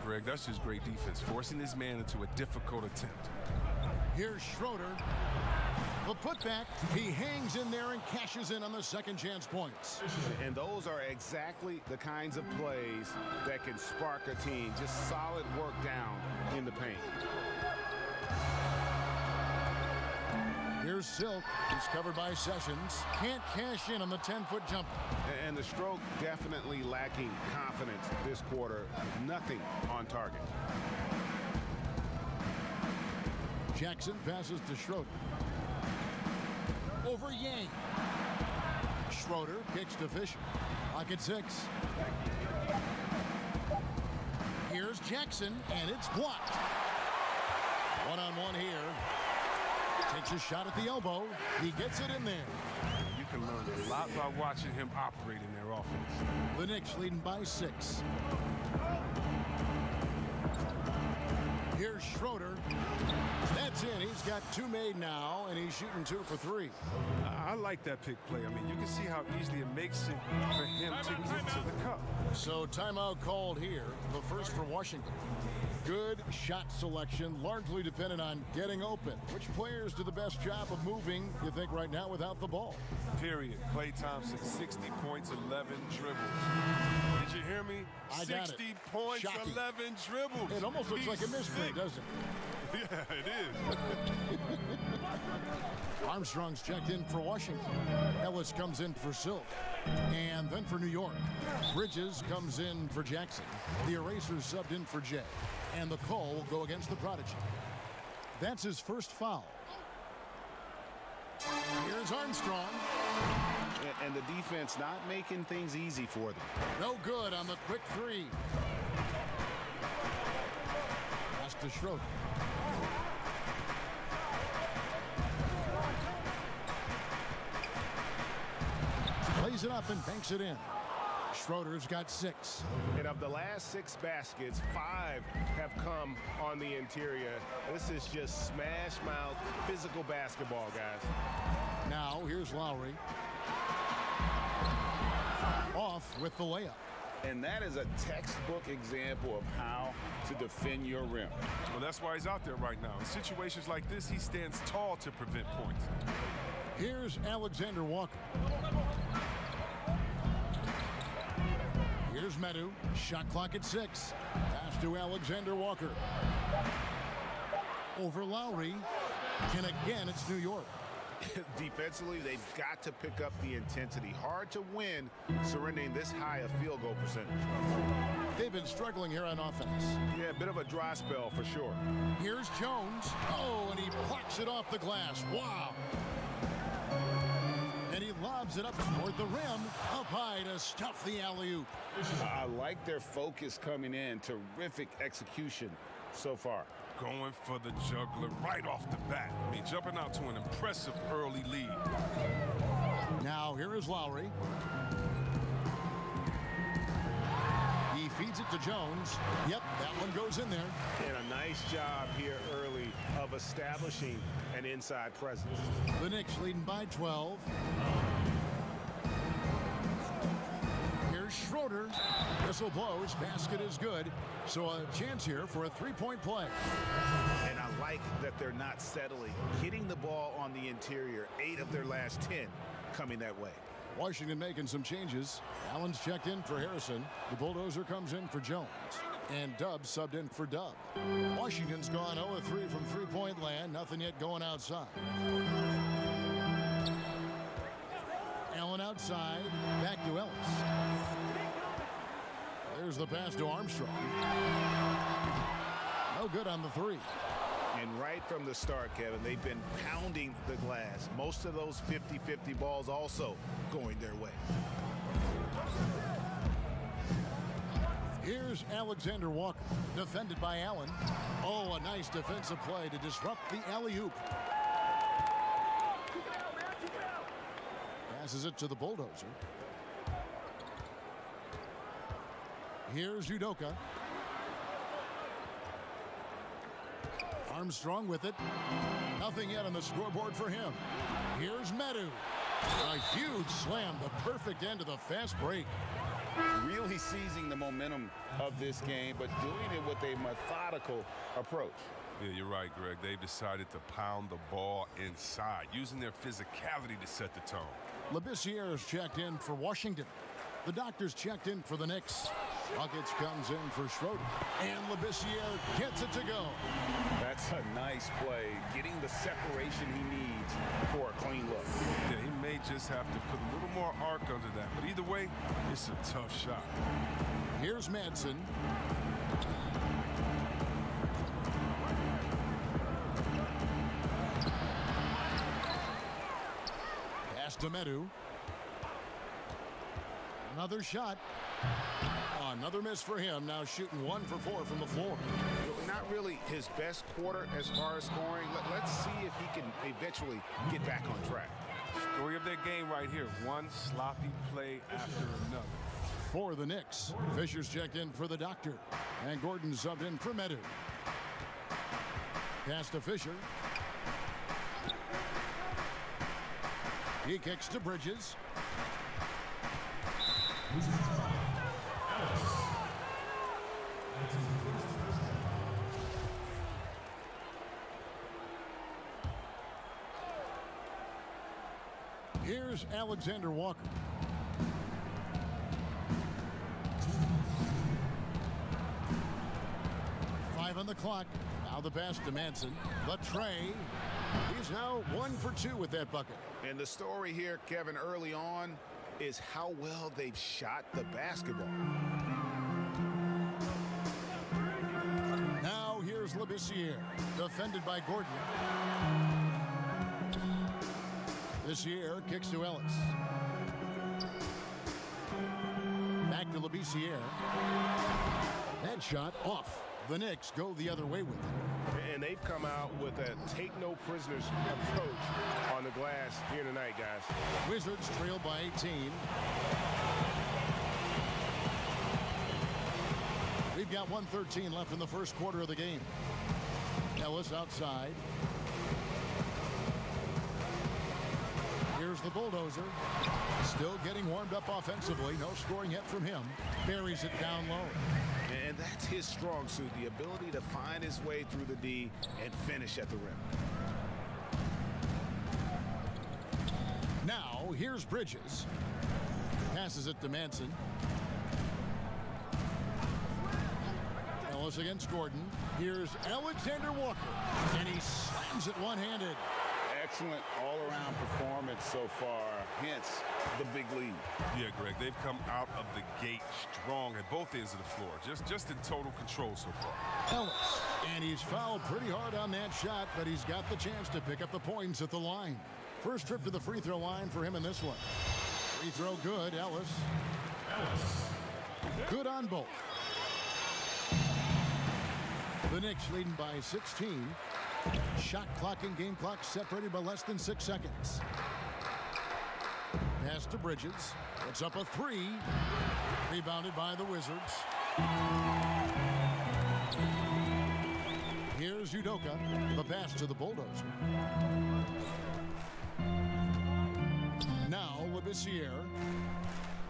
Greg. That's just great defense, forcing his man into a difficult attempt. Here's Schroeder. The putback. He hangs in there and cashes in on the second chance points. And those are exactly the kinds of plays that can spark a team. Just solid work down in the paint. Here's Silk. He's covered by Sessions. Can't cash in on the 10-foot jumper. And the stroke definitely lacking confidence this quarter. Nothing on target. Jackson passes to Schroeder. Over Yang. Schroeder kicks to Fisher. Pocket 6. Here's Jackson, and it's blocked. One-on-one here. Takes a shot at the elbow. He gets it in there. You can learn a lot by watching him operate in their offense. The Knicks leading by 6. Here's Schroeder. That's in. He's got 2 made now, and he's shooting 2 for 3. I like that pick play. I mean, you can see how easily it makes it for him to get to the cup. So timeout called here, the first for Washington. Good shot selection, largely dependent on getting open. Which players do the best job of moving, you think, right now without the ball? Period. Klay Thompson, 60 points, 11 dribbles. Did you hear me? I got 60 it. points, Shocking. 11 dribbles. It almost looks like a misprint, doesn't it? Yeah, it is. Armstrong's checked in for Washington. Ellis comes in for Silk. And then for New York, Bridges comes in for Jackson. The Erasers subbed in for Jay. And the call will go against the Prodigy. That's his first foul. Here's Armstrong. And the defense not making things easy for them. No good on the quick 3. Pass to Schroeder. Plays it up and banks it in. Schroeder's got 6. And of the last 6 baskets, 5 have come on the interior. This is just smash mouth physical basketball, guys. Now here's Lowry. Off with the layup. And that is a textbook example of how to defend your rim. Well, that's why he's out there right now. In situations like this, he stands tall to prevent points. Here's Alexander Walker. Here's Medu. Shot clock at 6. Pass to Alexander Walker. Over Lowry. And again, it's New York. Defensively, they've got to pick up the intensity. Hard to win surrendering this high a field goal percentage. They've been struggling here on offense. Yeah, a bit of a dry spell for sure. Here's Jones. Oh, and he plucks it off the glass. Wow. And he lobs it up toward the rim, up high to stuff the alley-oop. I like their focus coming in. Terrific execution so far. Going for the juggler right off the bat. I mean, jumping out to an impressive early lead. Now here is Lowry. He feeds it to Jones. Yep, that one goes in there. And a nice job here early of establishing an inside presence. The Knicks leading by 12. Here's Schroeder. Whistle blows. Basket is good. So a chance here for a 3-point play. And I like that they're not settling. Hitting the ball on the interior. 8 of their last 10 coming that way. Washington making some changes. Allen's checked in for Harrison. The Bulldozer comes in for Jones. And Dub subbed in for Dub. Washington's gone 0-3 from three-point land. Nothing yet going outside. Allen outside. Back to Ellis. There's the pass to Armstrong. No good on the 3. And right from the start, Kevin, they've been pounding the glass. Most of those 50-50 balls also going their way. Here's Alexander Walker, defended by Allen. Oh, a nice defensive play to disrupt the alley-oop. Passes it to the Bulldozer. Here's Udoka. Armstrong with it. Nothing yet on the scoreboard for him. Here's Medu. A huge slam, the perfect end of the fast break. really seizing the momentum of this game, but doing it with a methodical approach. Yeah, you're right, Greg. They've decided to pound the ball inside, using their physicality to set the tone. Labissiere's checked in for Washington. The doctor's checked in for the Knicks. Huggins comes in for Schroeder. And Labissiere gets it to go. That's a nice play, getting the separation he needs for a clean look. Yeah, he may just have to put a little more arc under that. But either way, it's a tough shot. Here's Madsen. Pass to Medu. Another shot. Another miss for him. Now shooting 1 for 4 from the floor. Not really his best quarter as far as scoring. Let's see if he can eventually get back on track. Story of their game right here. One sloppy play after another. For the Knicks, Fisher's checked in for the doctor. And Gordon subbed in for Medu. Pass to Fisher. He kicks to Bridges. Here's Alexander Walker. Five on the clock. Now the pass to Madsen. The tray. He's now 1 for 2 with that bucket. And the story here, Kevin, early on is how well they've shot the basketball. Now here's Labissiere. Defended by Gordon. Labissiere kicks to Ellis. Back to Labissiere. That shot off. The Knicks go the other way with it. And they've come out with a take-no-prisoners approach on the glass here tonight, guys. Wizards trail by 18. We've got 1:13 left in the first quarter of the game. Ellis outside. Here's the bulldozer. Still getting warmed up offensively. No scoring yet from him. Buries it down low. And that's his strong suit, the ability to find his way through the D and finish at the rim. Now, here's Bridges. Passes it to Madsen. Ellis against Gordon. Here's Alexander Walker. And he slams it one-handed. Excellent all-around performance so far, hence the big lead. Yeah, Greg, they've come out of the gate strong at both ends of the floor. Just in total control so far. Ellis. And he's fouled pretty hard on that shot, but he's got the chance to pick up the points at the line. First trip to the free throw line for him in this one. Free throw good, Ellis. Good on both. The Knicks leading by 16. Shot clock and game clock separated by less than 6 seconds. Pass to Bridges. It's up a 3. Rebounded by the Wizards. Here's Udoka. The pass to the bulldozer. Now Labissiere.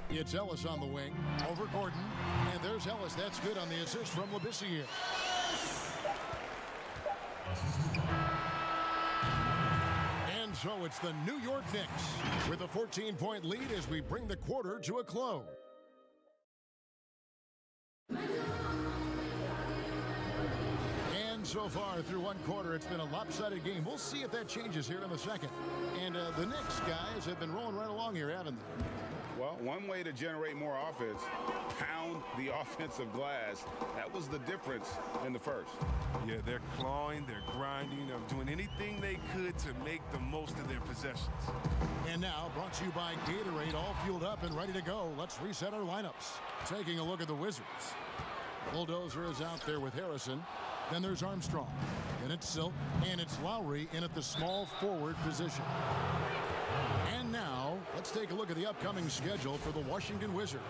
It's Ellis on the wing. Over Gordon. And there's Ellis. That's good on the assist from Labissiere. And so it's the New York Knicks with a 14-point lead as we bring the quarter to a close. And so far through one quarter, it's been a lopsided game. We'll see if that changes here in the second. And the Knicks guys have been rolling right along here, haven't they? Well, one way to generate more offense, pound the offensive glass. That was the difference in the first. Yeah, they're clawing, they're grinding, they're doing anything they could to make the most of their possessions. And now, brought to you by Gatorade, all fueled up and ready to go. Let's reset our lineups. Taking a look at the Wizards. Bulldozer is out there with Harrison. Then there's Armstrong. And it's Silk. And it's Lowry in at the small forward position. And now, let's take a look at the upcoming schedule for the Washington Wizards.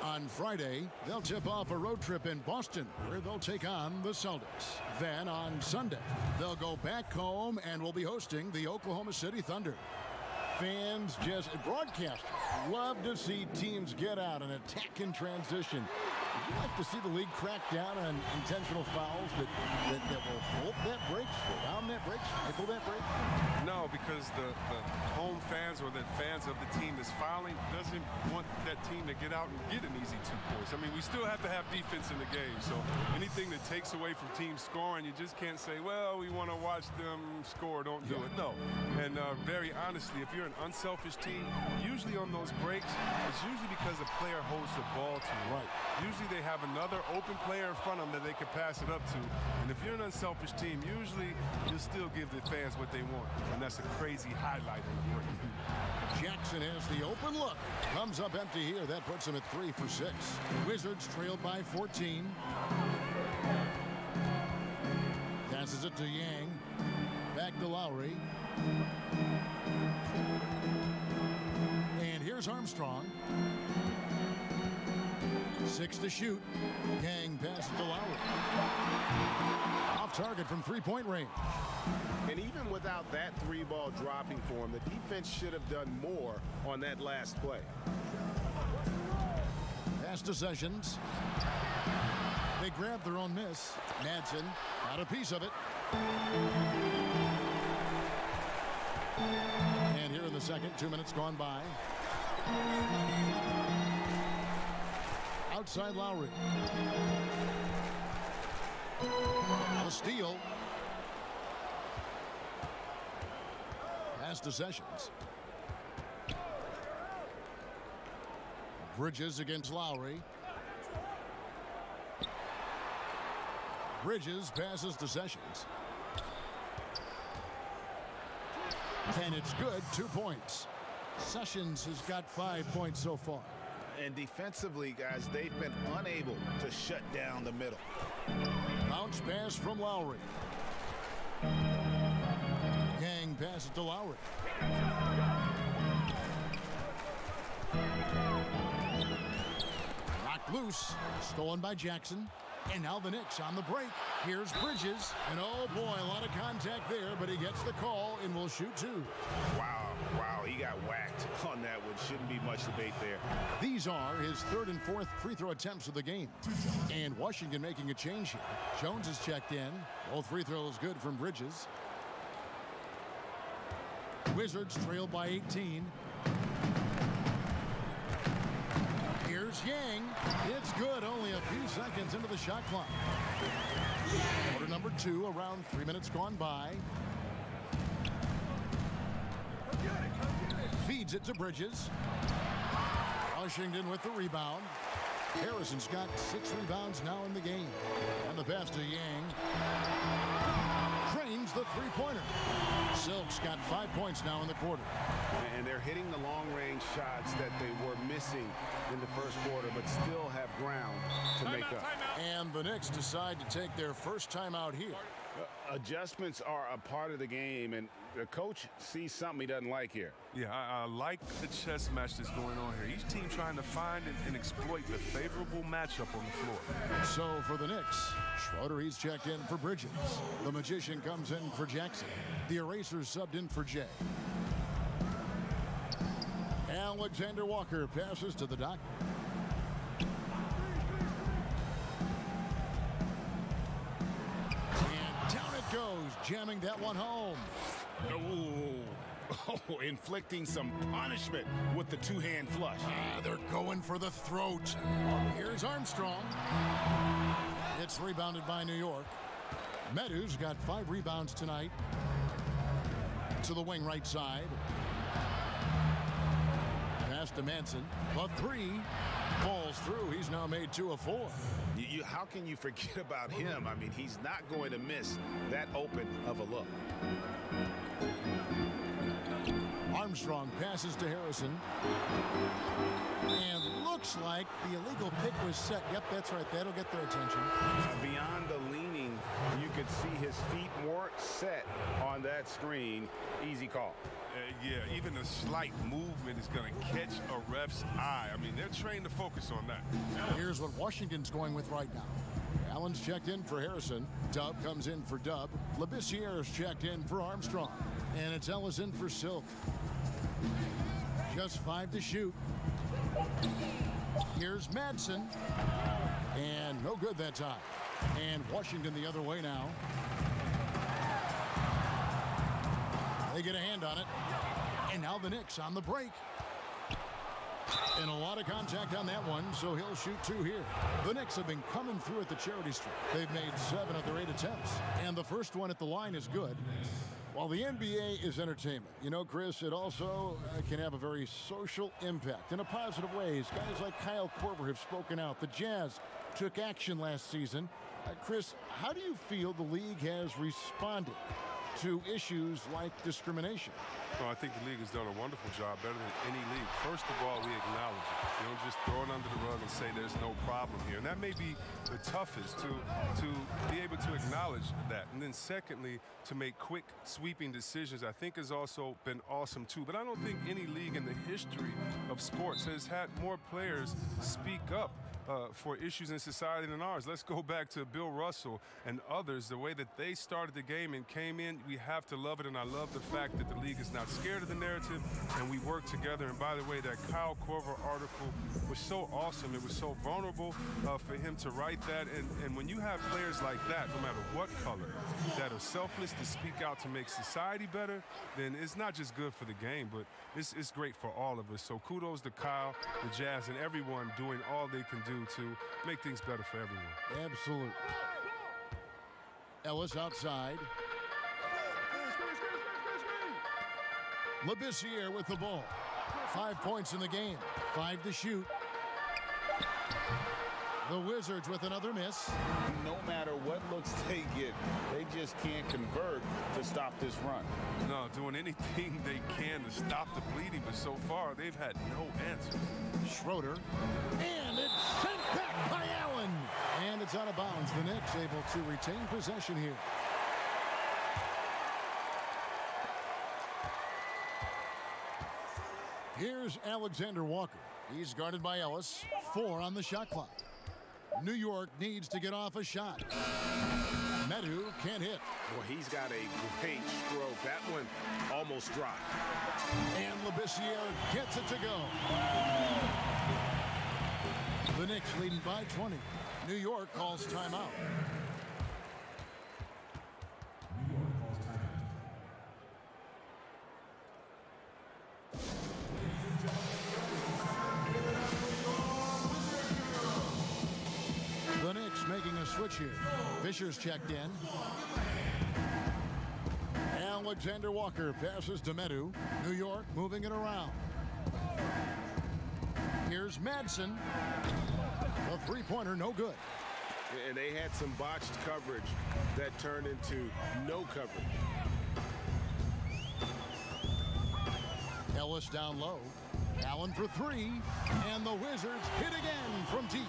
On Friday, they'll tip off a road trip in Boston, where they'll take on the Celtics. Then on Sunday, they'll go back home and will be hosting the Oklahoma City Thunder. Fans, just broadcasters, love to see teams get out and attack in transition. Would you like to see the league crack down on intentional fouls that will hold that break, slow down that break, stifle that break? No, because the home fans or the fans of the team that's fouling doesn't want that team to get out and get an easy 2 points. I mean, we still have to have defense in the game, so anything that takes away from teams scoring, you just can't say, well, we want to watch them score, don't do it. No, and very honestly, if you're an unselfish team, usually on those breaks, it's usually because a player holds the ball too right. Usually they have another open player in front of them that they can pass it up to, and if you're an unselfish team, usually you'll still give the fans what they want, and that's a crazy highlight in the break. Jackson has the open look. Comes up empty here. That puts him at 3 for 6. Wizards trailed by 14. Passes it to Yang. Back to Lowry. And here's Armstrong. 6 to shoot. Yang passes to Lowry. Off target from three-point range. And even without that 3-ball dropping for him, the defense should have done more on that last play. Pass to Sessions. They grab their own miss. Madsen got a piece of it. And here in the second, 2 minutes gone by. Outside Lowry. A steal. Pass to Sessions. Bridges against Lowry. Bridges passes to Sessions. And it's good. 2 points. Sessions has got 5 points so far. And defensively, guys, they've been unable to shut down the middle. Bounce pass from Lowry. Yang passes to Lowry. Knocked loose. Stolen by Jackson. And now the Knicks on the break. Here's Bridges. And oh boy, a lot of contact there, but he gets the call and will shoot 2. Wow, he got whacked on that one. Shouldn't be much debate there. These are his 3rd and 4th free throw attempts of the game. And Washington making a change here. Jones is checked in. Both free throws good from Bridges. Wizards trail by 18. Here's Yang. It's good. Only a few seconds into the shot clock. Quarter number 2, around 3 minutes gone by. Feeds it to Bridges. Washington with the rebound. Harrison's got 6 rebounds now in the game. And the pass to Yang. Drains the three-pointer. Silk's got 5 points now in the quarter. And they're hitting the long-range shots that they were missing in the first quarter, but still have ground to make up. And the Knicks decide to take their first timeout here. Adjustments are a part of the game, and the coach sees something he doesn't like here. Yeah, I like the chess match that's going on here. Each team trying to find and exploit the favorable matchup on the floor. So for the Knicks, Schroeder, he's checked in for Bridges. The Magician comes in for Jackson. The Erasers subbed in for Jay. Alexander Walker passes to the doctor. And down it goes, jamming that one home. Oh, inflicting some punishment with the two-hand flush. They're going for the throat. Here's Armstrong. It's rebounded by New York. Meadows got 5 rebounds tonight. To the wing right side. Pass to Manson. The 3 falls through. He's now made 2 of 4. How can you forget about him? I mean, he's not going to miss that open of a look. Armstrong passes to Harrison. And looks like the illegal pick was set. Yep, that's right. That'll get their attention. Beyond the leaning, you could see his feet weren't set on that screen. Easy call. Yeah, even a slight movement is going to catch a ref's eye. I mean, they're trained to focus on that. Here's what Washington's going with right now. Allen's checked in for Harrison. Dub comes in for Dub. Labissiere's checked in for Armstrong. And it's Ellis in for Silk. Just 5 to shoot. Here's Madsen. And no good that time. And Washington the other way now. They get a hand on it. And now the Knicks on the break. And a lot of contact on that one, so he'll shoot 2 here. The Knicks have been coming through at the charity stripe. They've made 7 of their 8 attempts. And the first one at the line is good. While the NBA is entertainment, you know, Chris, it also can have a very social impact in a positive ways. Guys like Kyle Korver have spoken out. The Jazz took action last season. Chris, how do you feel the league has responded to issues like discrimination? Well, I think the league has done a wonderful job, better than any league. First of all, we acknowledge it. You don't just throw it under the rug and say there's no problem here. And that may be the toughest, to be able to acknowledge that. And then secondly, to make quick, sweeping decisions, I think has also been awesome too. But I don't think any league in the history of sports has had more players speak up for issues in society than ours. Let's go back to Bill Russell and others, the way that they started the game and came in. We have to love it, and I love the fact that the league is not scared of the narrative, and we work together. And by the way, that Kyle Korver article was so awesome. It was so vulnerable for him to write that. And when you have players like that, no matter what color, that are selfless to speak out to make society better, then it's not just good for the game, but it's great for all of us. So kudos to Kyle, the Jazz, and everyone doing all they can do to make things better for everyone. Absolutely. Ellis outside. Labissiere with the ball. 5 points in the game. 5 to shoot. The Wizards with another miss. No matter what looks they get, they just can't convert to stop this run. No, doing anything they can to stop the bleeding, but so far they've had no answers. Schroeder. And it's sent back by Allen. And it's out of bounds. The Knicks able to retain possession here. Here's Alexander Walker. He's guarded by Ellis. 4 on the shot clock. New York needs to get off a shot. Medu can't hit. Well, he's got a great stroke. That one almost dropped. And Labissiere gets it to go. The Knicks leading by 20. New York calls timeout. The Knicks making a switch here. Fisher's checked in. Alexander Walker passes to Medu. New York moving it around. Here's Madsen. A three-pointer, no good. And they had some botched coverage that turned into no coverage. Ellis down low. Allen for 3. And the Wizards hit again from deep.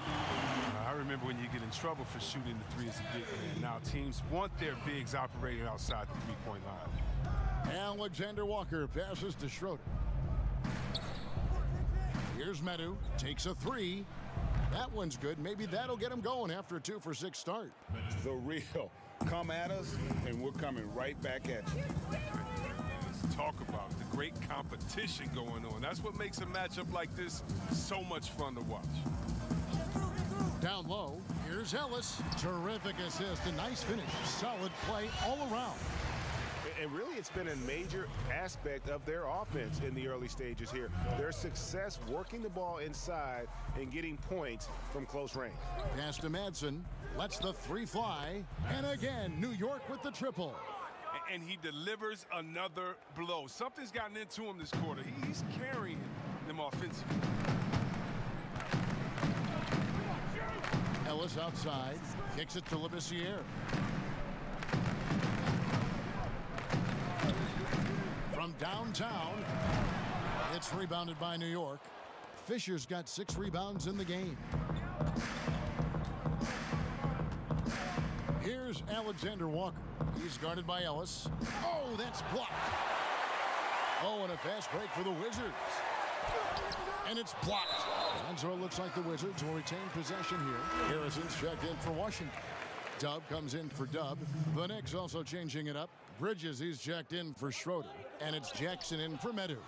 I remember when you get in trouble for shooting the 3 as a big man. Now teams want their bigs operating outside the three-point line. Alexander Walker passes to Schroeder. Here's Medu. Takes a 3. That one's good. Maybe that'll get him going after a 2-for-6 start. The real. Come at us, and we're coming right back at you. Let's talk about the great competition going on. That's what makes a matchup like this so much fun to watch. Down low, here's Ellis. Terrific assist, a nice finish. Solid play all around. And really, it's been a major aspect of their offense in the early stages here. Their success working the ball inside and getting points from close range. Pass to Madsen. Lets the 3 fly. And again, New York with the triple. And he delivers another blow. Something's gotten into him this quarter. He's carrying them offensively. Ellis outside. Kicks it to Labissiere. From downtown, it's rebounded by New York. Fisher's got 6 rebounds in the game. Here's Alexander Walker. He's guarded by Ellis. Oh, that's blocked. Oh, and a fast break for the Wizards. And it's blocked. And so it looks like the Wizards will retain possession here. Harrison's checked in for Washington. Dub comes in for Dub. The Knicks also changing it up. Bridges, he's checked in for Schroeder. And it's Jackson in for Medu.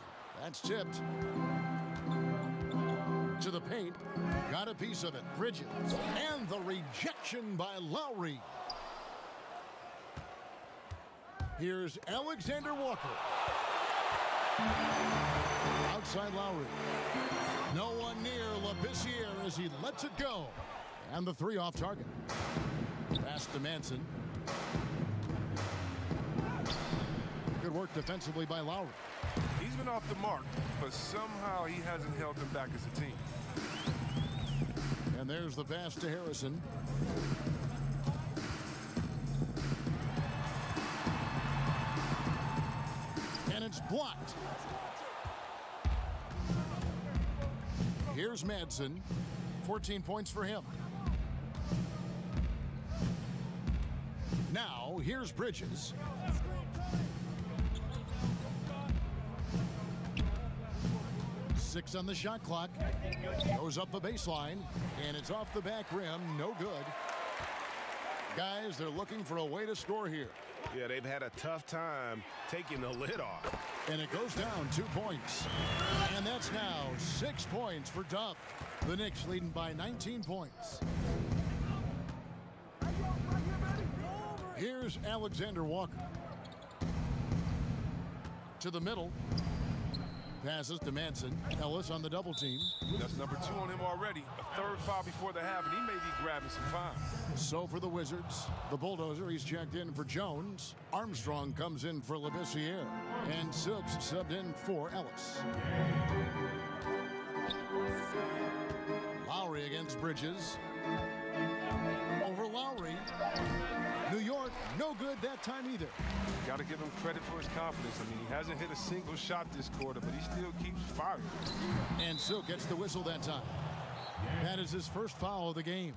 That's tipped. To the paint. Got a piece of it. Bridges. And the rejection by Lowry. Here's Alexander Walker. Outside Lowry. No one near Labissiere as he lets it go. And the three off target. Pass to Manson. Good work defensively by Lowry. He's been off the mark, but somehow he hasn't held them back as a team. And there's the pass to Harrison. And it's blocked. Here's Madsen. 14 points for him. Now, here's Bridges. Six on the shot clock. Goes up the baseline, and it's off the back rim. No good. Guys, they're looking for a way to score here. Yeah, they've had a tough time taking the lid off. And it goes down 2 points. And that's now 6 points for Dub. The Knicks leading by 19 points. Here's Alexander Walker. To the middle. Passes to Manson. Ellis on the double team. That's number 2 on him already. A third foul before the half, and he may be grabbing some time. So for the Wizards, the Bulldozer, he's checked in for Jones. Armstrong comes in for Labissiere. And Silks subbed in for Ellis. Lowry against Bridges. Over Lowry. New York, no good that time either. Got to give him credit for his confidence. I mean, he hasn't hit a single shot this quarter, but he still keeps firing. And Silk gets the whistle that time. That is his first foul of the game.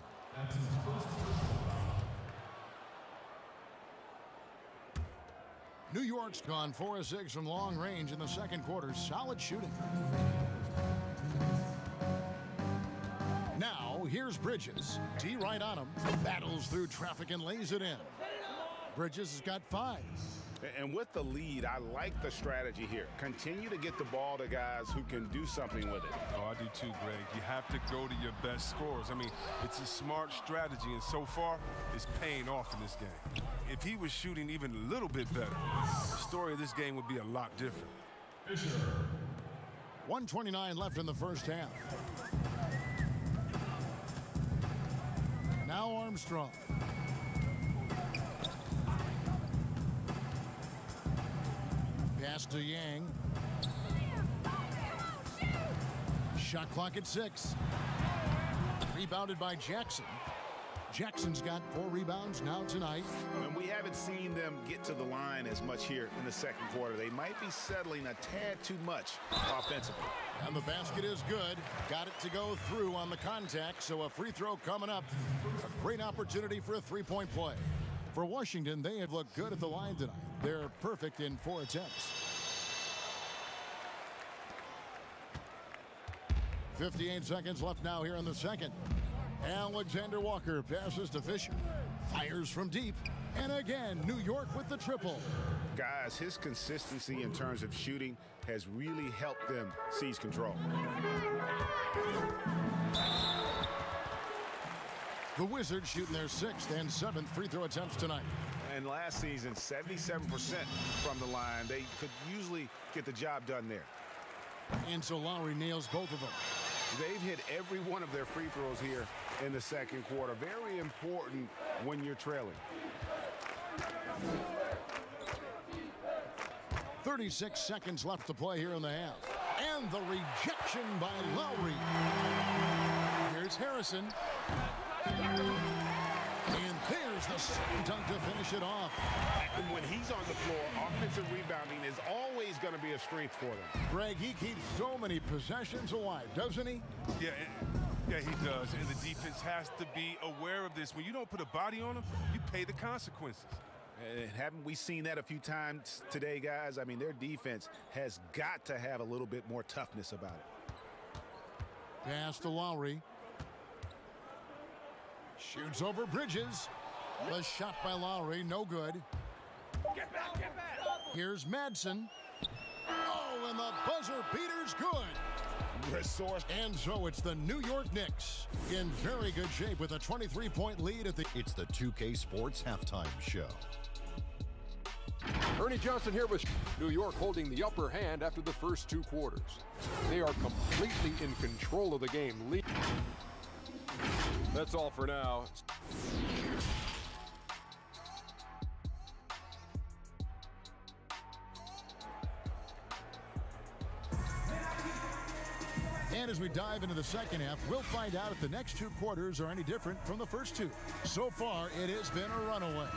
New York's gone 4 of 6 from long range in the second quarter. Solid shooting. Now, here's Bridges. D right on him. Battles through traffic and lays it in. Bridges has got 5. And with the lead, I like the strategy here. Continue to get the ball to guys who can do something with it. Oh, I do too, Greg. You have to go to your best scorers. I mean, it's a smart strategy, and so far, it's paying off in this game. If he was shooting even a little bit better, the story of this game would be a lot different. 1:29 left in the first half. Now Armstrong. Pass to Yang. Shot clock at 6. Rebounded by Jackson. Jackson's got 4 rebounds now tonight. And we haven't seen them get to the line as much here in the second quarter. They might be settling a tad too much offensively. And the basket is good. Got it to go through on the contact, so a free throw coming up. A great opportunity for a three-point play. For Washington, they have looked good at the line tonight. They're perfect in 4 attempts. 58 seconds left now here in the second. Alexander Walker passes to Fisher. Fires from deep. And again, New York with the triple. Guys, his consistency in terms of shooting has really helped them seize control. The Wizards shooting their 6th and 7th free throw attempts tonight. And last season, 77% from the line. They could usually get the job done there. And so Lowry nails both of them. They've hit every one of their free throws here in the second quarter. Very important when you're trailing. 36 seconds left to play here in the half. And the rejection by Lowry. Here's Harrison. And there's the slam dunk to finish it off. And when he's on the floor, offensive rebounding is always going to be a strength for them. Greg, he keeps so many possessions alive, doesn't he? Yeah, he does. And the defense has to be aware of this. When you don't put a body on them, you pay the consequences. And haven't we seen that a few times today, guys? I mean, their defense has got to have a little bit more toughness about it. Pass to Lowry. Shoots over Bridges. The shot by Lowry, no good. Get back, get back. Here's Madsen. Oh, and the buzzer beater's good. Resource. And so it's the New York Knicks in very good shape with a 23-point lead at the... It's the 2K Sports Halftime Show. Ernie Johnson here with New York holding the upper hand after the first 2 quarters. They are completely in control of the game. That's all for now. And as we dive into the second half, we'll find out if the next 2 quarters are any different from the first 2. So far, it has been a runaway.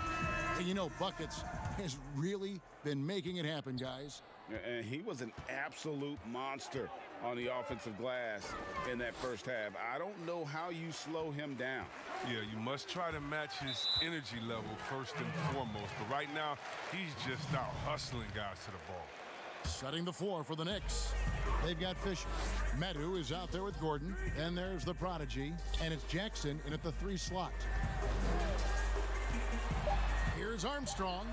And you know, Buckets has really been making it happen, guys. And he was an absolute monster on the offensive glass in that first half. I don't know how you slow him down. Yeah, you must try to match his energy level first and foremost. But right now, he's just out hustling guys to the ball. Setting the floor for the Knicks. They've got Fisher. Medu is out there with Gordon. And there's the prodigy. And it's Jackson in at the 3 slot. Here's Armstrong.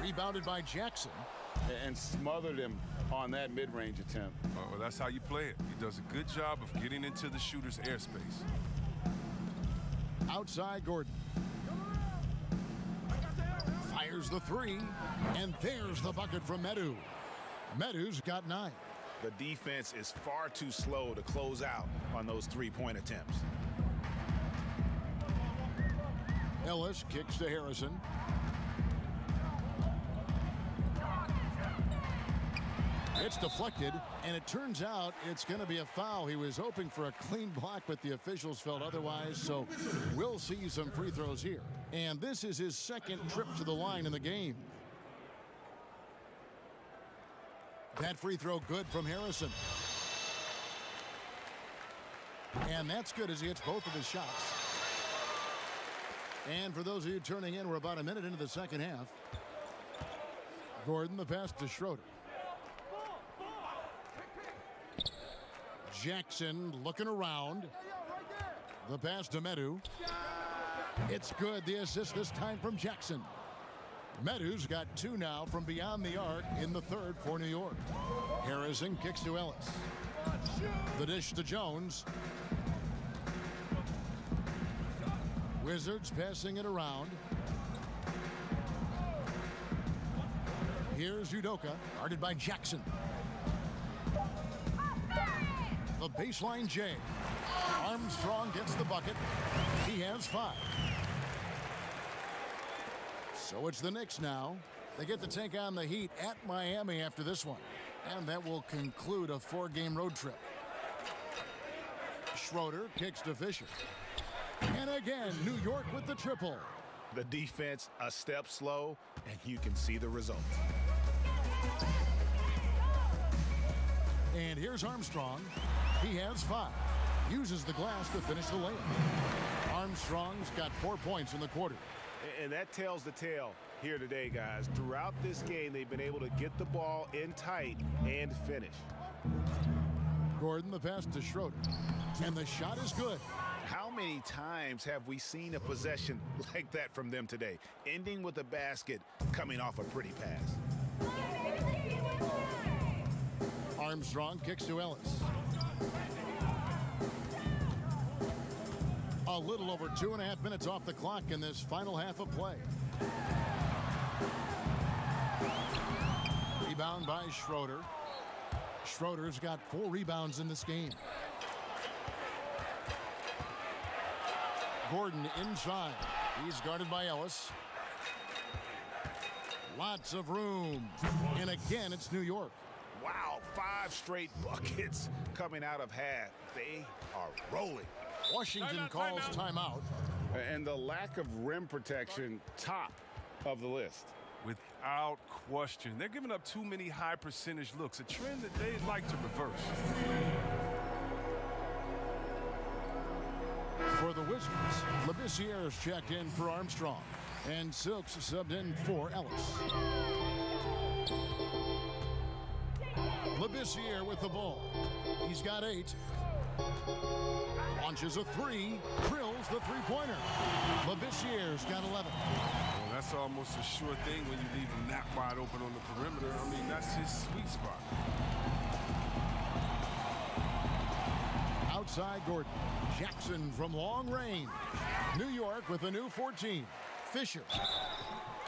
Rebounded by Jackson. And smothered him on that mid-range attempt. Well, that's how you play it. He does a good job of getting into the shooter's airspace. Outside Gordon. Fires the 3. And there's the bucket from Medu. Medu's got 9. The defense is far too slow to close out on those 3-point attempts. Ellis kicks to Harrison. It's deflected, and it turns out it's going to be a foul. He was hoping for a clean block, but the officials felt otherwise, so we'll see some free throws here. And this is his second trip to the line in the game. That free throw good from Harrison. And that's good as he hits both of his shots. And for those of you turning in, we're about a minute into the second half. Gordon, the pass to Schroeder. Jackson looking around. The pass to Medu. It's good. The assist this time from Jackson. Medu's got 2 now from beyond the arc in the third for New York. Harrison kicks to Ellis. The dish to Jones. Wizards passing it around. Here's Udoka, guarded by Jackson. The baseline J. Armstrong gets the bucket. He has 5. So it's the Knicks now. They get to take on the Heat at Miami after this one. And that will conclude a 4-game road trip. Schroeder kicks to Fisher. And again, New York with the triple. The defense a step slow, and you can see the result. And here's Armstrong. He has 5. Uses the glass to finish the layup. Armstrong's got 4 points in the quarter. And that tells the tale here today, guys. Throughout this game, they've been able to get the ball in tight and finish. Gordon, the pass to Schroeder. And the shot is good. How many times have we seen a possession like that from them today, ending with a basket coming off a pretty pass? Armstrong kicks to Ellis. A little over 2.5 minutes off the clock in this final half of play. Rebound by Schroeder. Schroeder's got 4 rebounds in this game. Gordon inside. He's guarded by Ellis. Lots of room. And again, it's New York. Wow, 5 straight buckets coming out of half. They are rolling. Washington calls timeout. And the lack of rim protection, top of the list. Without question. They're giving up too many high percentage looks, a trend that they'd like to reverse. For the Wizards, Labissiere's checked in for Armstrong. And Silks subbed in for Ellis. Labissiere with the ball. He's got 8. Launches a 3. Drills the 3-pointer. Labissiere's got 11. Well, That's almost a sure thing when you leave him that wide open on the perimeter. I mean, that's his sweet spot. Outside Gordon. Jackson from long range. New York with a new 14. Fisher.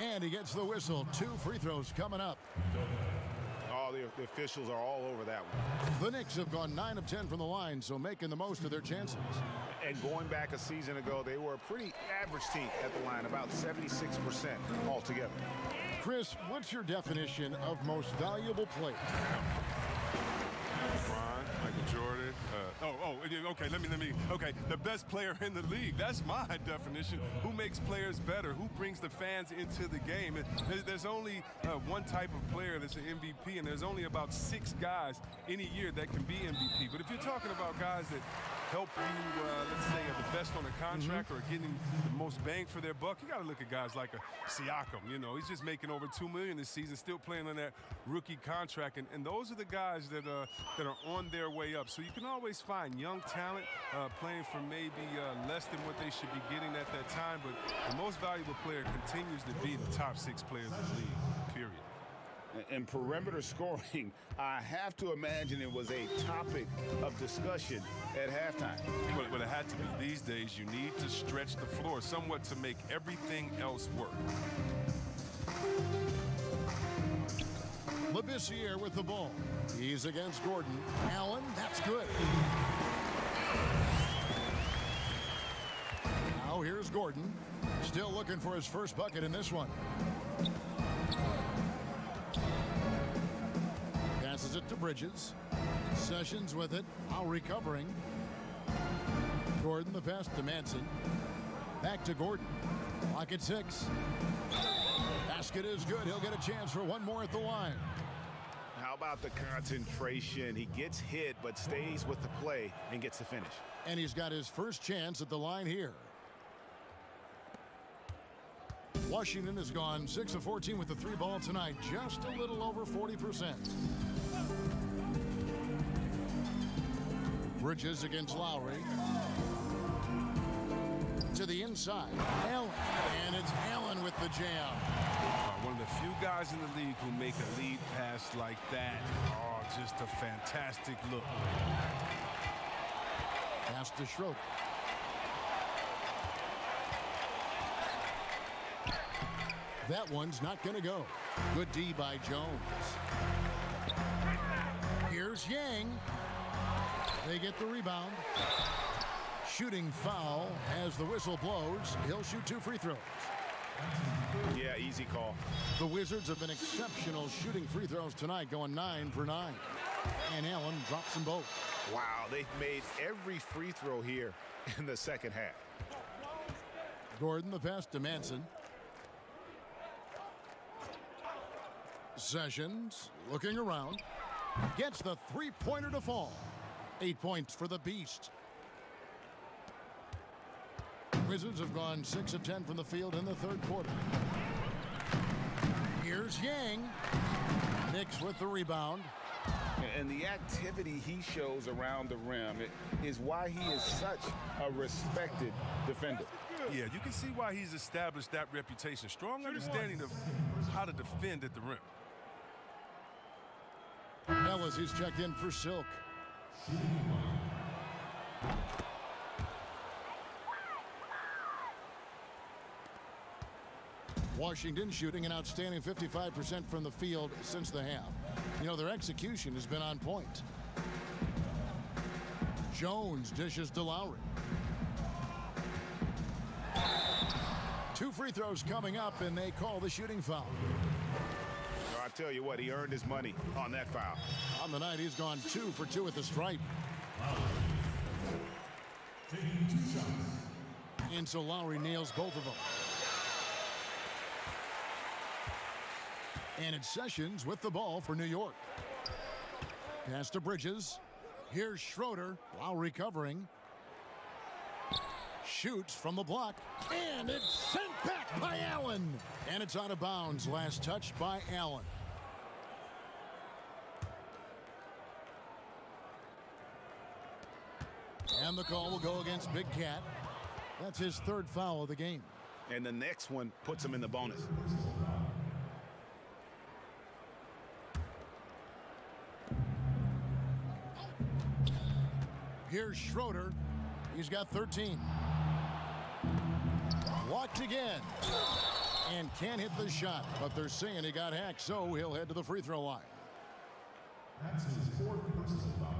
And he gets the whistle. 2 free throws coming up. Oh, the officials are all over that one. The Knicks have gone 9 of 10 from the line, so making the most of their chances. And going back a season ago, they were a pretty average team at the line, about 76% altogether. Chris, what's your definition of most valuable player? LeBron, Michael Jordan. Okay, okay, the best player in the league. That's my definition. Who makes players better? Who brings the fans into the game? There's only one type of player that's an MVP, and there's only about 6 guys in a year that can be MVP. But if you're talking about guys that help you, let's say, are the best on a contract or getting the most bang for their buck, you got to look at guys like a Siakam. You know, he's just making over $2 million this season, still playing on that rookie contract. And those are the guys that are on their way up. So you can always find young talent playing for maybe less than what they should be getting at that time. But the most valuable player continues to be the top 6 players in the league, period. In perimeter scoring, I have to imagine it was a topic of discussion at halftime. But it had to be. These days, you need to stretch the floor somewhat to make everything else work. Labissiere with the ball. He's against Gordon. Allen, that's good. Now here's Gordon. Still looking for his first bucket in this one. Passes it to Bridges. Sessions with it. Now recovering. Gordon the pass to Manson. Back to Gordon. Clock at 6. Basket is good. He'll get a chance for one more at the line. How about the concentration? He gets hit but stays with the play and gets the finish. And he's got his first chance at the line here. Washington has gone 6 of 14 with the 3 ball tonight, just a little over 40%. Bridges against Lowry. To the inside. Allen. And it's Allen with the jam. One of the few guys in the league who make a lead pass like that. Oh, just a fantastic look. Pass to Schroeder. That one's not going to go. Good D by Jones. Here's Yang. They get the rebound. Shooting foul as the whistle blows. He'll shoot 2 free throws. Yeah, easy call. The Wizards have been exceptional shooting free throws tonight, going 9 for 9. And Allen drops them both. Wow, they've made every free throw here in the second half. Gordon the pass to Manson. Sessions looking around. Gets the three-pointer to fall. 8 points for the Beast. Wizards have gone 6 of 10 from the field in the third quarter. Here's Yang. Knicks with the rebound. And the activity he shows around the rim is why he is such a respected defender. Yeah, you can see why he's established that reputation. Strong understanding of how to defend at the rim. Ellis, he's checked in for Silk. Washington shooting an outstanding 55% from the field since the half. You know, their execution has been on point. Jones dishes to Lowry. 2 free throws coming up, and they call the shooting foul. I tell you what, he earned his money on that foul. On the night, he's gone 2 for 2 at the stripe. And so Lowry nails both of them. And it's Sessions with the ball for New York. Pass to Bridges. Here's Schroeder. Lowry covering. Shoots from the block. And it's sent back by Allen. And it's out of bounds. Last touch by Allen. And the call will go against Big Cat. That's his 3rd foul of the game. And the next one puts him in the bonus. Here's Schroeder. He's got 13. Walked again. And can't hit the shot, but they're saying he got hacked, so he'll head to the free throw line. That's his fourth personal foul.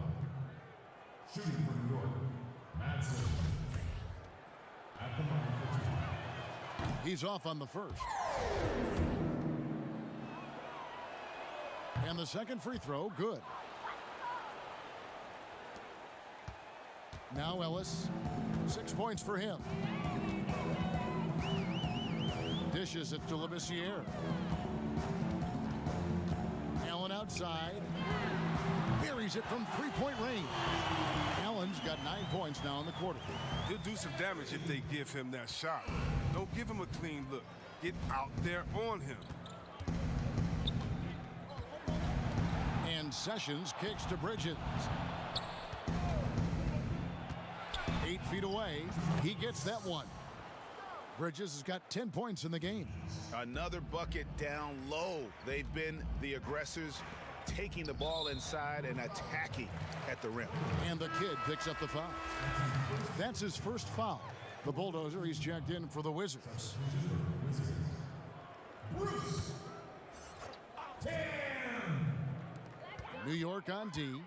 Shooting for New York, Madsen. At the line for 2. He's off on the first. And the second free throw, good. Now Ellis, 6 points for him. Dishes it to Labissiere. Allen outside. Buries it from three-point range. Allen's got 9 points now in the quarter. He'll do some damage if they give him that shot. Don't give him a clean look. Get out there on him. And Sessions kicks to Bridges. 8 feet away. He gets that one. Bridges has got 10 points in the game. Another bucket down low. They've been the aggressors, taking the ball inside and attacking at the rim. And the kid picks up the foul. That's his first foul. The Bulldozer, he's checked in for the Wizards. Bruce. 10. New York on D.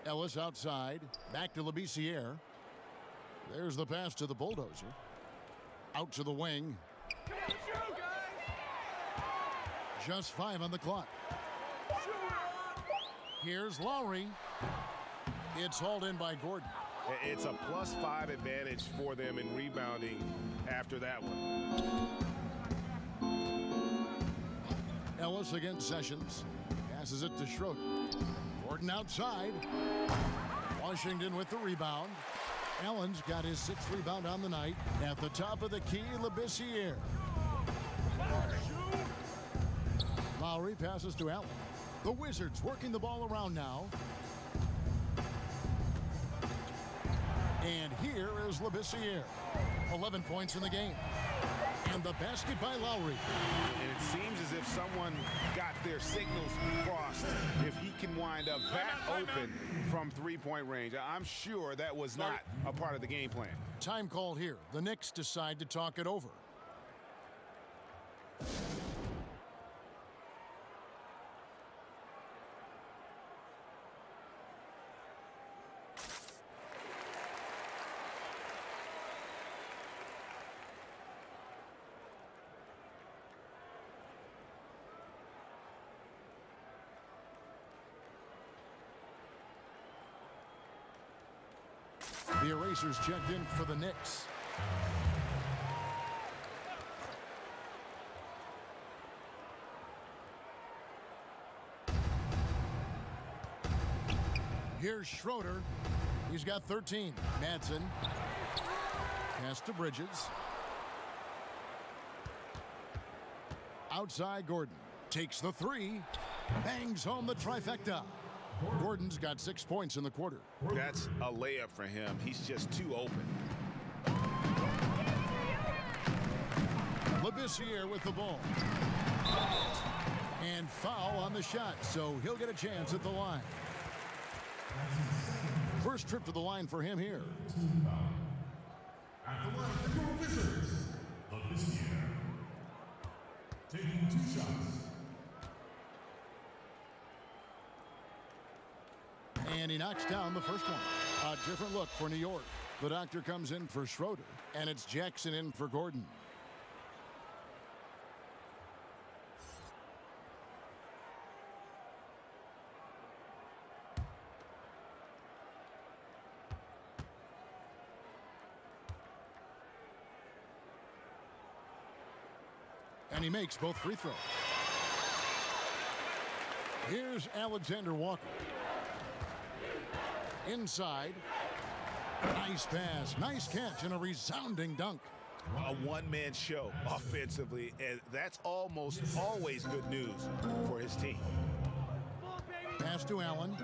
Ellis outside. Back to Labissiere. There's the pass to the Bulldozer. Out to the wing. Just 5 on the clock. Here's Lowry. It's hauled in by Gordon. It's a +5 advantage for them in rebounding after that one. Ellis against Sessions. Passes it to Schroeder. Gordon outside. Washington with the rebound. Allen's got his 6th rebound on the night. At the top of the key, Labissiere. Lowry passes to Allen. The Wizards working the ball around now. And here is Labissiere. 11 points in the game. And the basket by Lowry. And it seems as if someone got their signals crossed. If he can wind up that open from three-point range, I'm sure that was not a part of the game plan. Time called here. The Knicks decide to talk it over. The Erasers checked in for the Knicks. Here's Schroeder. He's got 13. Madsen. Pass to Bridges. Outside Gordon. Takes the 3. Bangs home the trifecta. Gordon's got 6 points in the quarter. That's a layup for him. He's just too open. Labissiere with the ball. And foul on the shot, so he'll get a chance at the line. First trip to the line for him here. At the line for your Wizards, Labissiere. Taking 2 shots. And he knocks down the first one. A different look for New York. The doctor comes in for Schroeder, and it's Jackson in for Gordon. And he makes both free throws. Here's Alexander Walker. Inside. Nice pass, nice catch, and a resounding dunk. A one-man show offensively, and that's almost always good news for his team. Pass to Allen.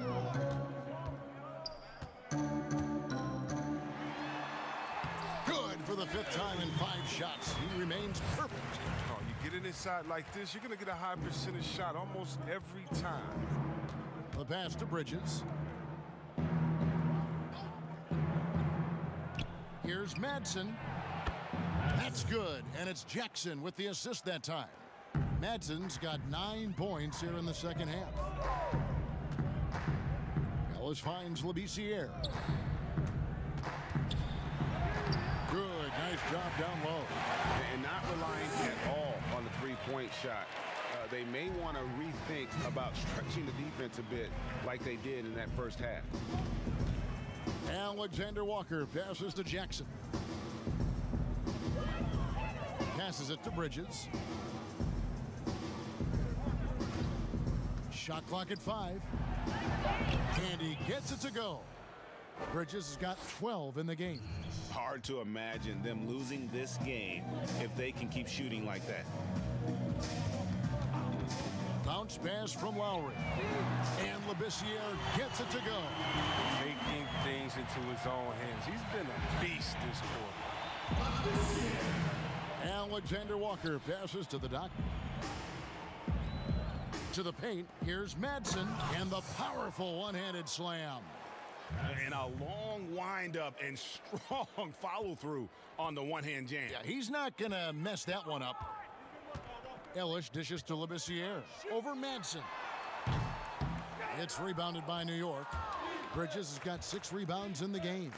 Good for the 5th time in 5 shots. He remains perfect. Oh, you get it inside like this, you're going to get a high percentage shot almost every time. The pass to Bridges. Here's Madsen. That's good, and it's Jackson with the assist that time. Madsen's got 9 points here in the second half. Ellis finds Labissiere. Good, nice job down low. And not relying at all on the three-point shot. They may want to rethink about stretching the defense a bit like they did in that first half. Alexander Walker passes to Jackson. Passes it to Bridges. Shot clock at 5. And he gets it to go. Bridges has got 12 in the game. Hard to imagine them losing this game if they can keep shooting like that. Bounce pass from Lowry. And Labissiere gets it to go. Taking things into his own hands. He's been a beast this quarter. Alexander Walker passes to the doctor. To the paint, here's Madsen, and the powerful one-handed slam. And a long windup and strong follow-through on the one-hand jam. Yeah, he's not going to mess that one up. Ellis dishes to Labissiere. Over Madsen. It's rebounded by New York. Bridges has got 6 rebounds in the game.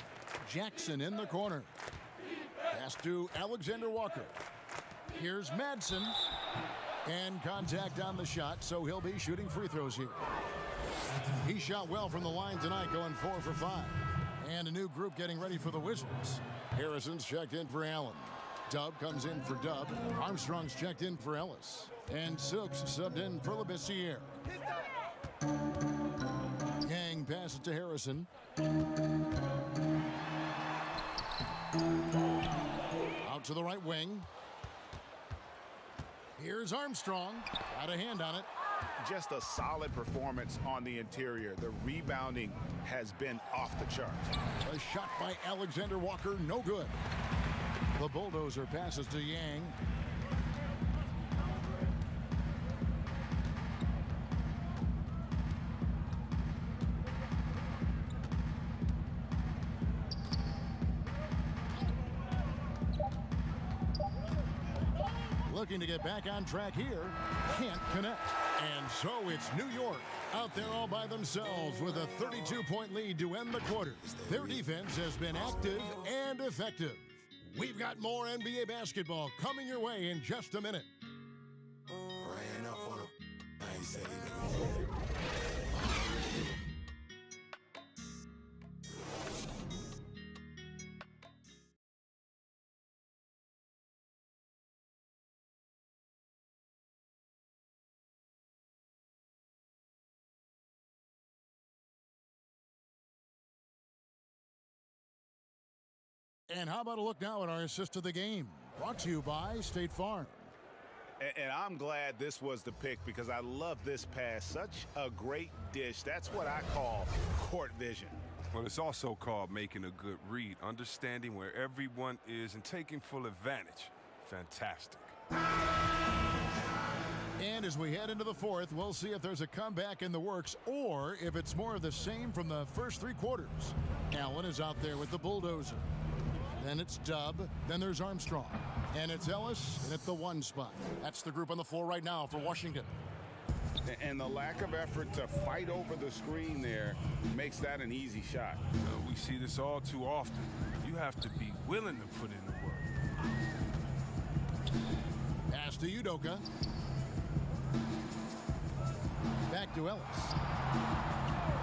Jackson in the corner. Pass to Alexander Walker. Here's Madsen. And contact on the shot, so he'll be shooting free throws here. He shot well from the line tonight, going 4 for 5. And a new group getting ready for the Wizards. Harrison's checked in for Allen. Dub comes in for Dub. Armstrong's checked in for Ellis. And Silks subbed in for Labissiere. Yang passes to Harrison. Out to the right wing. Here's Armstrong. Got a hand on it. Just a solid performance on the interior. The rebounding has been off the charts. A shot by Alexander Walker, no good. The bulldozer passes to Yang. Looking to get back on track here. Can't connect. And so it's New York out there all by themselves with a 32-point lead to end the quarter. Their defense has been active and effective. We've got more NBA basketball coming your way in just a minute. And how about a look now at our assist of the game? Brought to you by State Farm. And I'm glad this was the pick because I love this pass. Such a great dish. That's what I call court vision. Well, it's also called making a good read, understanding where everyone is and taking full advantage. Fantastic. And as we head into the 4th, we'll see if there's a comeback in the works or if it's more of the same from the first 3 quarters. Allen is out there with the bulldozer. Then it's Dub. Then there's Armstrong. And it's Ellis and at the 1 spot. That's the group on the floor right now for Washington. And the lack of effort to fight over the screen there makes that an easy shot. We see this all too often. You have to be willing to put in the work. Pass to Udoka. Back to Ellis.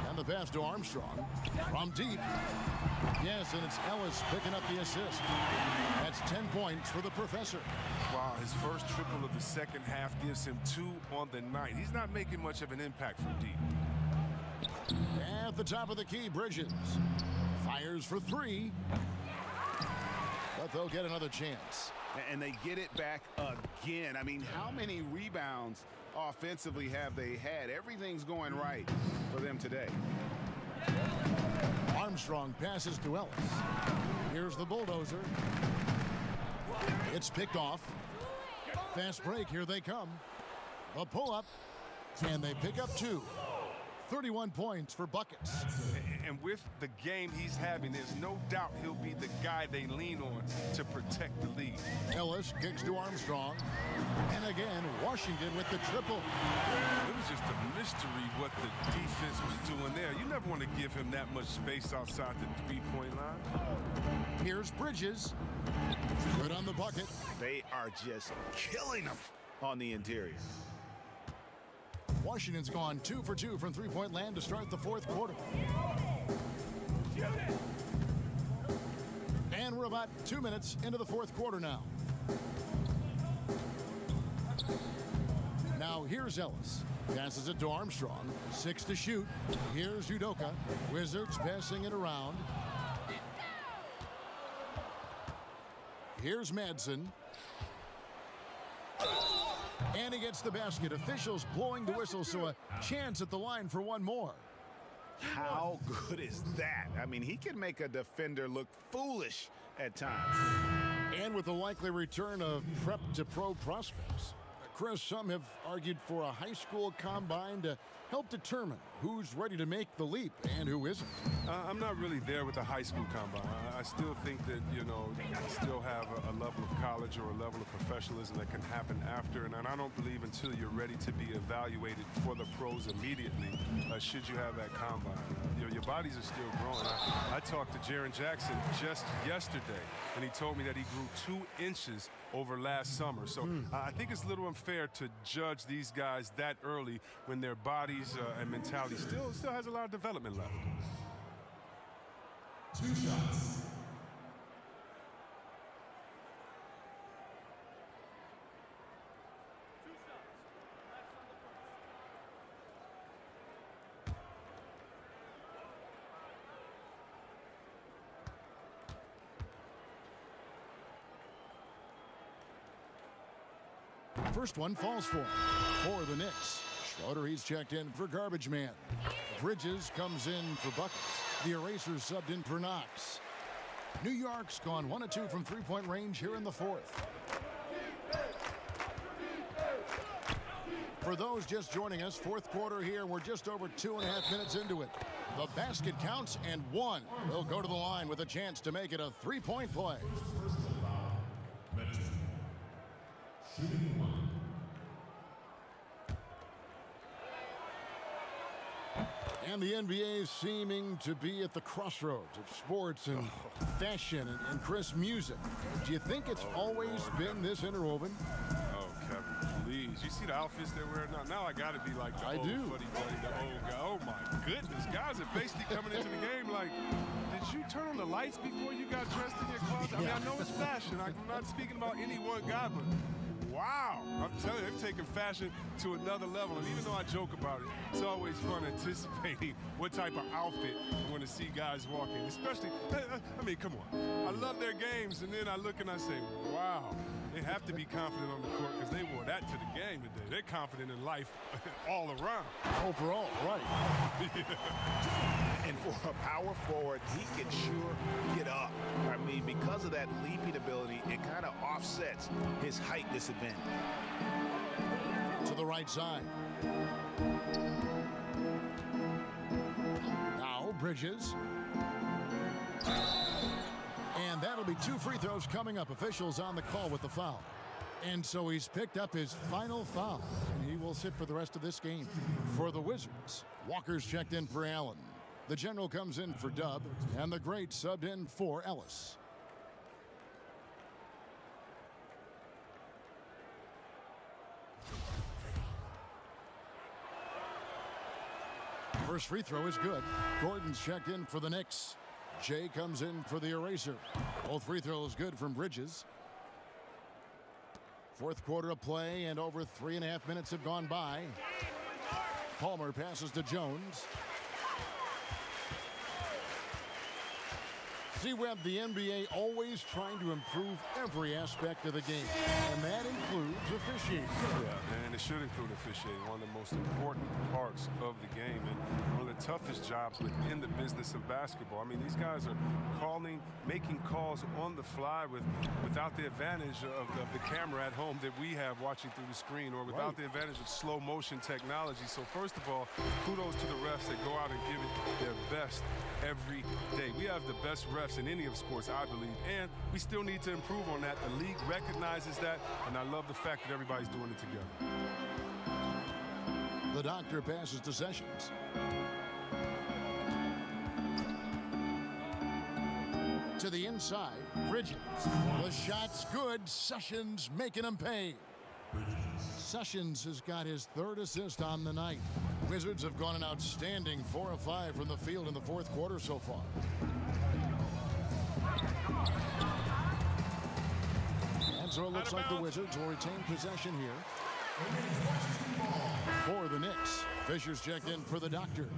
And the pass to Armstrong. From deep. Yes, and it's Ellis picking up the assist. That's 10 points for the professor. Wow, his first triple of the second half gives him 2 on the night. He's not making much of an impact from deep. At the top of the key, Bridges. Fires for 3. But they'll get another chance. And they get it back again. I mean, how many rebounds offensively have they had? Everything's going right for them today. Armstrong passes to Ellis. Here's the bulldozer. It's picked off. Fast break, here they come. The pull-up, and they pick up 2. 31 points for buckets. And with the game he's having, there's no doubt he'll be the guy they lean on to protect the lead. Ellis kicks to Armstrong. And again, Washington with the triple. It was just a mystery what the defense was doing there. You never want to give him that much space outside the three-point line. Here's Bridges. Good on the bucket. They are just killing them on the interior. Washington's gone 2 for 2 from three-point land to start the fourth quarter. And we're about 2 minutes into the fourth quarter now. Now here's Ellis. Passes it to Armstrong. 6 to shoot. Here's Udoka. Wizards passing it around. Here's Madsen. And he gets the basket. Officials blowing the whistle, so a chance at the line for one more. How good is that? I mean, he can make a defender look foolish at times. And with the likely return of prep to pro prospects, Chris, some have argued for a high school combine to help determine who's ready to make the leap and who isn't. I'm not really there with the high school combine. I still think that, you still have a level of college or a level of professionalism that can happen after. And I don't believe until you're ready to be evaluated for the pros immediately, should you have that combine. Your bodies are still growing. I talked to Jaren Jackson just yesterday, and he told me that he grew 2 inches over last summer. So I think it's a little unfair to judge these guys that early when their bodies and mentality still has a lot of development left. 2 shots. First one falls for the Knicks. Schroeder, he's checked in for garbage man. Bridges comes in for buckets. The Erasers subbed in for Knox. New York's gone 1 of 2 from three-point range here in the fourth. For those just joining us, fourth quarter here. We're just over 2.5 minutes into it. The basket counts, and one will go to the line with a chance to make it a three-point play. Shooting 1. And the NBA is seeming to be at the crossroads of sports and fashion and Chris, music. Do you think it's always been this interwoven? Oh, Kevin, please. You see the outfits they're wearing now? Now I got to be like the old fuddy-duddy, the old guy. Oh, my goodness. Guys are basically coming into the game like, did you turn on the lights before you got dressed in your closet? I mean, I know it's fashion. I'm not speaking about any one guy, but wow. I'm telling you, they've taken fashion to another level. And even though I joke about it, it's always fun anticipating what type of outfit I'm going to see guys walking. Especially, I mean, come on. I love their games, and then I look and I say, wow. They have to be confident on the court because they wore that to the game today. They're confident in life all around. Overall, right. And for a power forward, he can sure get up. I mean, because of that leaping ability, it kind of offsets his height disadvantage. To the right side. Now Bridges. And that'll be 2 free throws coming up. Officials on the call with the foul. And so he's picked up his final foul. And he will sit for the rest of this game. For the Wizards, Walker's checked in for Allen. The general comes in for Dub. And the great subbed in for Ellis. First free throw is good. Gordon's checked in for the Knicks. Jay comes in for the Eraser. Both free throws good from Bridges. Fourth quarter of play, and over 3.5 minutes have gone by. Palmer passes to Jones. See, Webb, the NBA always trying to improve every aspect of the game, and that includes includes officiating. Yeah, and it should include officiating, one of the most important parts of the game and one of the toughest jobs within the business of basketball. I mean, these guys are making calls on the fly without the advantage of the camera at home that we have watching through the screen, or without the advantage of slow motion technology. So first of all, kudos to the refs that go out and give it their best every day. We have the best refs in any of sports, I believe, and we still need to improve on that. The league recognizes that, and I love the fact that everybody's doing it together. The doctor passes to Sessions. To the inside, Bridges. The shot's good. Sessions making him pay. Sessions has got his 3rd assist on the night. Wizards have gone an outstanding 4 of 5 from the field in the 4th quarter so far. And so it looks like the Wizards will retain possession here. For the Knicks, Fisher's checked in for the doctor.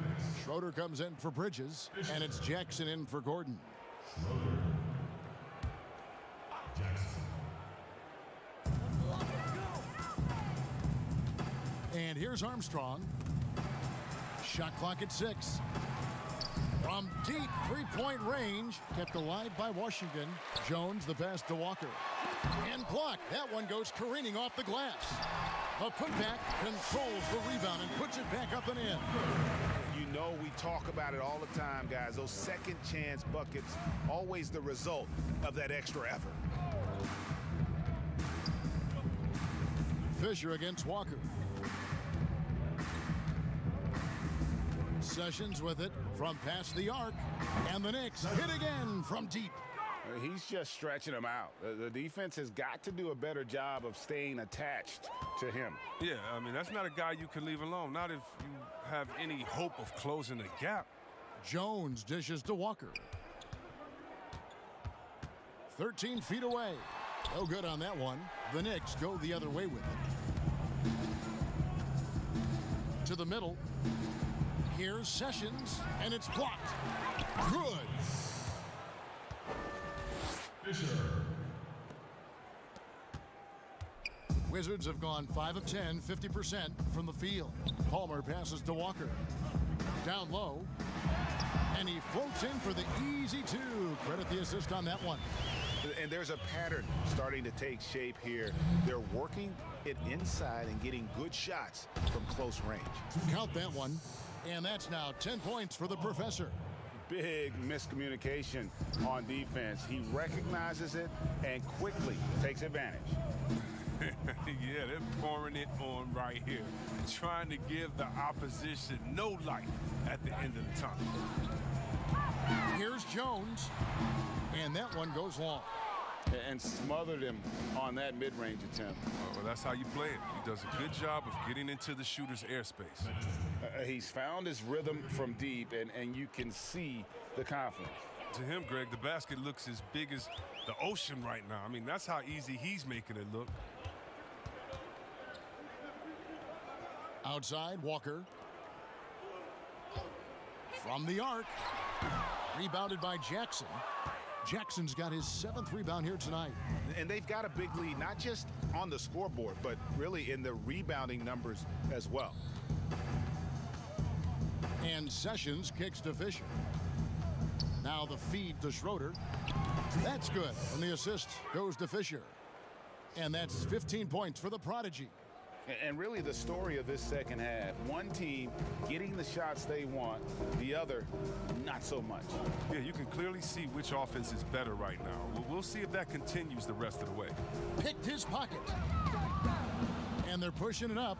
Schroeder comes in for Bridges, and it's Jackson in for Gordon. And here's Armstrong. Shot clock at 6. From deep three-point range, kept alive by Washington. Jones the pass to Walker. And blocked. That one goes careening off the glass. The putback controls the rebound and puts it back up and in. You know, we talk about it all the time, guys. Those second chance buckets, always the result of that extra effort. Fisher against Walker. Sessions with it from past the arc. And the Knicks hit again from deep. He's just stretching him out. The defense has got to do a better job of staying attached to him. Yeah, I mean, that's not a guy you can leave alone, not if you have any hope of closing the gap. Jones dishes to Walker. 13 feet away. No good on that one. The Knicks go the other way with it. To the middle. Here's Sessions, and it's blocked. Good. Fisher. Wizards have gone 5 of 10, 50% from the field. Palmer passes to Walker. Down low. And he floats in for the easy 2. Credit the assist on that one. And there's a pattern starting to take shape here. They're working it inside and getting good shots from close range. Count that one. And that's now 10 points for the professor. Big miscommunication on defense. He recognizes it and quickly takes advantage. Yeah, they're pouring it on right here, trying to give the opposition no light at the end of the tunnel. Here's Jones, and that one goes long. And smothered him on that mid-range attempt. Well, that's how you play it. He does a good job of getting into the shooter's airspace. He's found his rhythm from deep, and you can see the confidence. To him, Greg, the basket looks as big as the ocean right now. I mean, that's how easy he's making it look. Outside, Walker. From the arc. Rebounded by Jackson. Jackson's got his 7th rebound here tonight. And they've got a big lead, not just on the scoreboard, but really in the rebounding numbers as well. And Sessions kicks to Fisher. Now the feed to Schroeder. That's good. And the assist goes to Fisher. And that's 15 points for the Prodigy. And really the story of this second half, one team getting the shots they want, the other not so much. Yeah, you can clearly see which offense is better right now. We'll see if that continues the rest of the way. Picked his pocket. And they're pushing it up.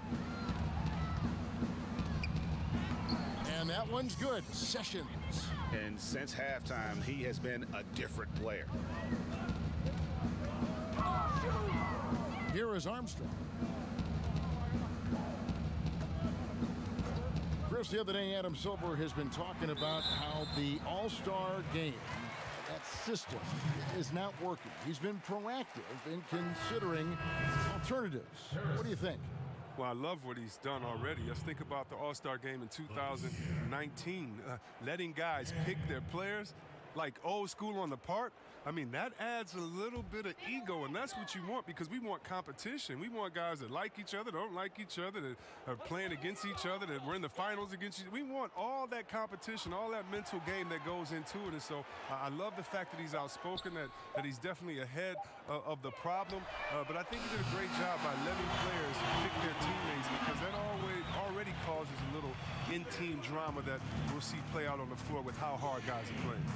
And that one's good. Sessions. And since halftime, he has been a different player. Here is Armstrong. Chris, the other day, Adam Silver has been talking about how the All-Star game, that system, is not working. He's been proactive in considering alternatives. What do you think? Well, I love what he's done already. Let's think about the All-Star game in 2019. Letting guys pick their players. like old school on the park, I mean, that adds a little bit of ego, and that's what you want because we want competition. We want guys that like each other, don't like each other, that are playing against each other, that we're in the finals against each other. We want all that competition, all that mental game that goes into it. And so I love the fact that he's outspoken, that he's definitely ahead of the problem. But I think he did a great job by letting players pick their teammates because that already causes a little in-team drama that we'll see play out on the floor with how hard guys are playing.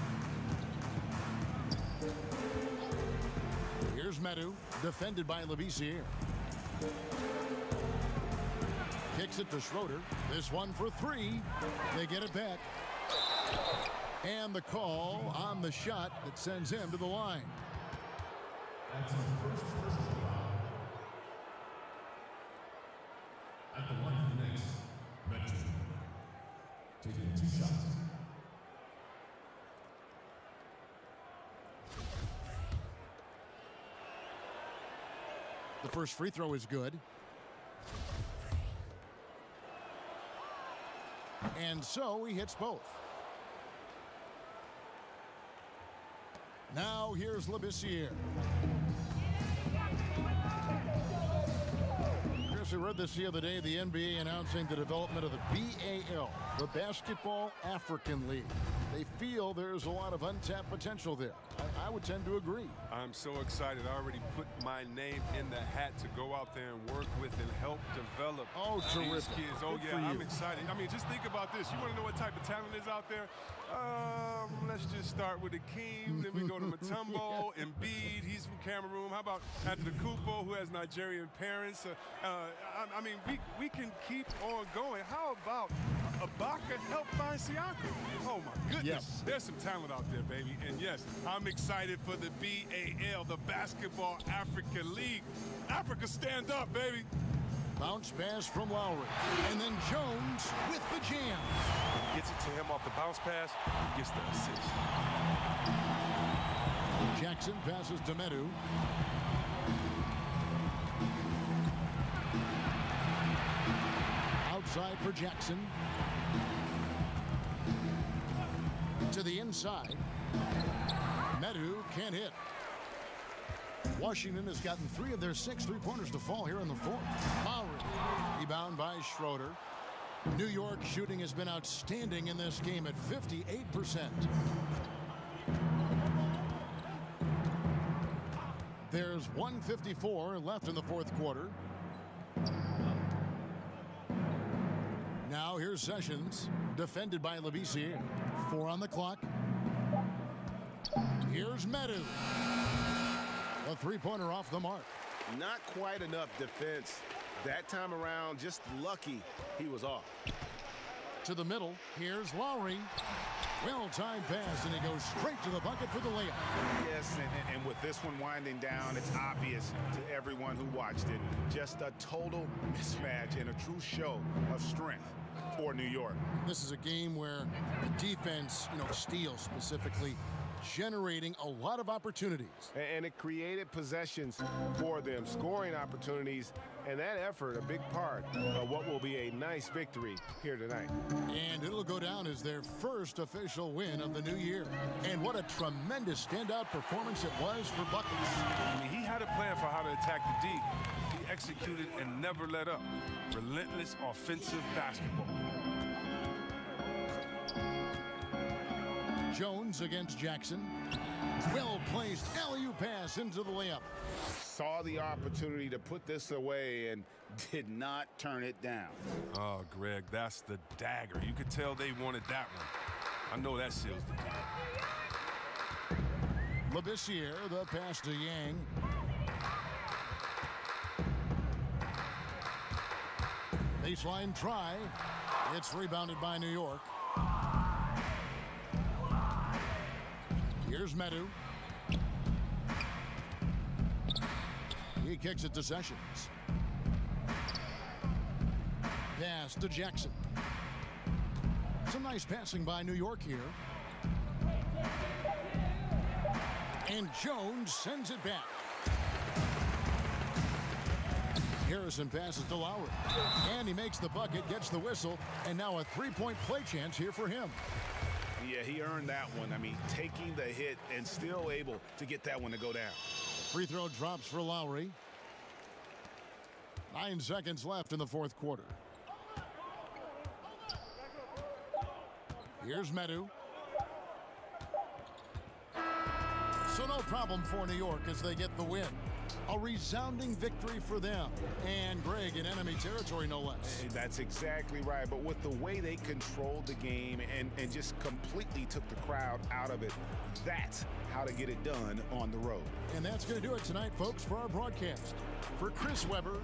Here's Medu, defended by Labissiere. Kicks it to Schroeder. This one for three. They get it back. And the call on the shot that sends him to the line. That's his first personal foul. At the line for the Knicks, Medu. Taking 2 shots. The first free throw is good. And so he hits both. Now here's Labissiere. Chris, we read this the other day, the NBA announcing the development of the BAL, the Basketball African League. They feel there's a lot of untapped potential there. I would tend to agree. I'm so excited. I already put my name in the hat to go out there and work with and help develop these kids. Oh, yeah, I'm excited. I mean, just think about this. You want to know what type of talent is out there? Let's just start with Akeem. Then we go to Mutombo, Embiid. He's from Cameroon. How about Antetokounmpo, who has Nigerian parents? I mean, we can keep on going. How about Ibaka helped find Siakam? Oh, my goodness. Yes. There's some talent out there, baby. And, yes, I'm excited for the BAL, the Basketball African League. Africa, stand up, baby. Bounce pass from Lowry. And then Jones with the jam. Gets it to him off the bounce pass. He gets the assist. Jackson passes to Medu. Outside for Jackson. To the inside. Medu can't hit. Washington has gotten 3 of their 6 3-pointers to fall here in the fourth. Lowry, rebound by Schroeder. New York shooting has been outstanding in this game at 58%. There's 1:54 left in the fourth quarter. Now here's Sessions, defended by Labissiere. 4 on the clock. Here's Medu. A 3-pointer off the mark. Not quite enough defense. That time around, just lucky he was off. To the middle, here's Lowry. Well-timed pass, and he goes straight to the bucket for the layup. Yes, and with this one winding down, it's obvious to everyone who watched it. Just a total mismatch and a true show of strength for New York. This is a game where the defense, steals specifically, generating a lot of opportunities. And it created possessions for them, scoring opportunities, and that effort, a big part of what will be a nice victory here tonight. And it'll go down as their first official win of the new year. And what a tremendous standout performance it was for Buckets. I mean, he had a plan for how to attack the D. He executed and never let up. Relentless offensive basketball. Jones against Jackson. Well-placed alley-oop pass into the layup. Saw the opportunity to put this away and did not turn it down. Oh, Greg, that's the dagger. You could tell they wanted that one. I know that seals the deal. Labissiere, the pass to Yang. Baseline try. It's rebounded by New York. Here's Medu. He kicks it to Sessions. Pass to Jackson. Some nice passing by New York here. And Jones sends it back. Harrison passes to Lowry. And he makes the bucket, gets the whistle, and now a 3-point play chance here for him. Yeah, he earned that one. I mean, taking the hit and still able to get that one to go down. Free throw drops for Lowry. 9 seconds left in the fourth quarter. Here's Medu. So no problem for New York as they get the win. A resounding victory for them. And Greg in enemy territory, no less. Hey, that's exactly right. But with the way they controlled the game and just completely took the crowd out of it, that's how to get it done on the road. And that's going to do it tonight, folks, for our broadcast. For Chris Webber.